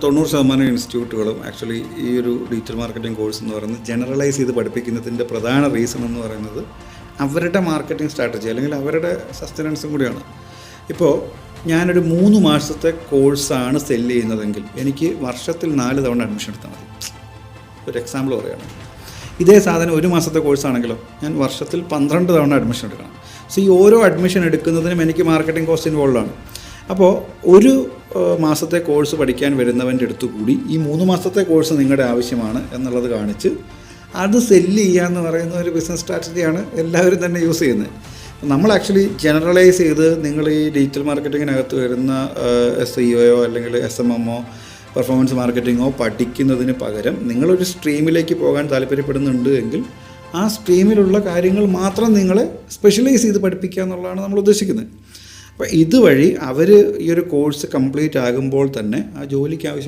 90% ഇൻസ്റ്റിറ്റ്യൂട്ടുകളും ആക്ച്വലി ഈ ഒരു ഡിജിറ്റൽ മാർക്കറ്റിംഗ് കോഴ്സ് എന്ന് പറയുന്നത് ജനറലൈസ് ചെയ്ത് പഠിപ്പിക്കുന്നതിൻ്റെ പ്രധാന റീസൺ എന്ന് പറയുന്നത് അവരുടെ മാർക്കറ്റിംഗ് സ്ട്രാറ്റജി അല്ലെങ്കിൽ അവരുടെ സസ്റ്റനൻസും കൂടിയാണ്. ഇപ്പോൾ ഞാനൊരു 3 മാസത്തെ കോഴ്സാണ് സെല്ല് ചെയ്യുന്നതെങ്കിൽ എനിക്ക് വർഷത്തിൽ 4 തവണ അഡ്മിഷൻ എടുത്താൽ മതി. ഒരു എക്സാമ്പിൾ പറയുകയാണ്. ഇതേ സാധനം 1 മാസത്തെ കോഴ്സാണെങ്കിലോ ഞാൻ വർഷത്തിൽ 12 തവണ അഡ്മിഷൻ എടുക്കണം. സോ ഈ ഓരോ അഡ്മിഷൻ എടുക്കുന്നതിനും എനിക്ക് മാർക്കറ്റിംഗ് കോസ്റ്റ് ഇൻവോൾവ് ആണ്. അപ്പോൾ ഒരു മാസത്തെ കോഴ്സ് പഠിക്കാൻ വരുന്നവൻ്റെ അടുത്തു കൂടി ഈ 3 മാസത്തെ കോഴ്സ് നിങ്ങളുടെ ആവശ്യമാണ് എന്നുള്ളത് കാണിച്ച് അത് സെല്ല് ചെയ്യുക എന്ന് പറയുന്ന ഒരു ബിസിനസ് സ്ട്രാറ്റജിയാണ് എല്ലാവരും തന്നെ യൂസ് ചെയ്യുന്നത്. നമ്മൾ ആക്ച്വലി ജനറലൈസ് ചെയ്ത് നിങ്ങൾ ഈ ഡിജിറ്റൽ മാർക്കറ്റിങ്ങിനകത്ത് വരുന്ന SEO അല്ലെങ്കിൽ SMMO പെർഫോമൻസ് മാർക്കറ്റിങ്ങോ പഠിക്കുന്നതിന് പകരം നിങ്ങളൊരു സ്ട്രീമിലേക്ക് പോകാൻ താല്പര്യപ്പെടുന്നുണ്ട് എങ്കിൽ ആ സ്ട്രീമിലുള്ള കാര്യങ്ങൾ മാത്രം നിങ്ങളെ സ്പെഷ്യലൈസ് ചെയ്ത് പഠിപ്പിക്കുക എന്നുള്ളതാണ് നമ്മൾ ഉദ്ദേശിക്കുന്നത്. അപ്പോൾ ഇതുവഴി അവർ ഈ ഒരു കോഴ്സ് കംപ്ലീറ്റ് ആകുമ്പോൾ തന്നെ ആ ജോലിക്ക് ആവശ്യം